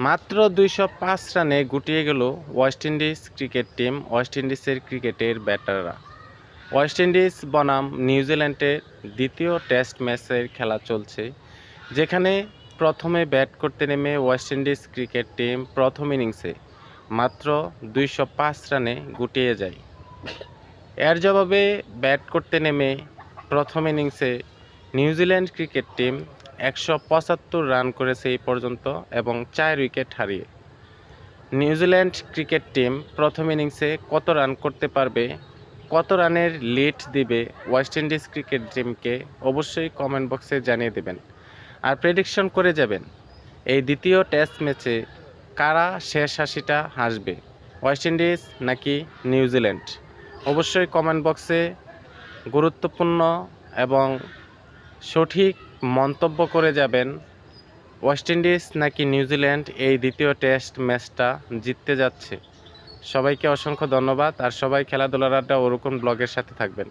মাত্র ২০৫ রানে গুটিয়ে গেল West Indies cricket team. West ইন্ডিজের ক্রিকেটের ব্যাটাররা ওয়েস্ট ইন্ডিজ বনাম নিউজিল্যান্ডের দ্বিতীয় টেস্ট ম্যাচের খেলা চলছে, যেখানে প্রথমে ব্যাট করতে নেমে ওয়েস্ট ইন্ডিজ ক্রিকেট টিম প্রথম ইনিংসে মাত্র ২০৫ রানে গুটিয়ে যায়। এর জবাবে ব্যাট করতে নেমে প্রথম ইনিংসে নিউজিল্যান্ড ক্রিকেট টিম ১৭৫ রান করেছে এই পর্যন্ত এবং ৪ উইকেট হারিয়ে। নিউজিল্যান্ড ক্রিকেট টিম প্রথম ইনিংসে কত রান করতে পারবে, কত রানের লিড দিবে ওয়েস্ট ইন্ডিজ ক্রিকেট টিমকে, অবশ্যই কমেন্ট বক্সে জানিয়ে দেবেন। আর প্রেডিকশন করে যাবেন এই দ্বিতীয় টেস্ট ম্যাচে কারা শেষ হাসিটা হাসবে, ওয়েস্ট ইন্ডিজ নাকি নিউজিল্যান্ড। অবশ্যই কমেন্ট বক্সে গুরুত্বপূর্ণ এবং সঠিক মন্তব্য করে যাবেন ওয়েস্ট ইন্ডিজ নাকি নিউজিল্যান্ড এই দ্বিতীয় টেস্ট ম্যাচটা জিততে যাচ্ছে। সবাইকে অসংখ্য ধন্যবাদ। আর সবাই খেলাধুলার আড্ডা ওরকম ব্লগের সাথে থাকবেন।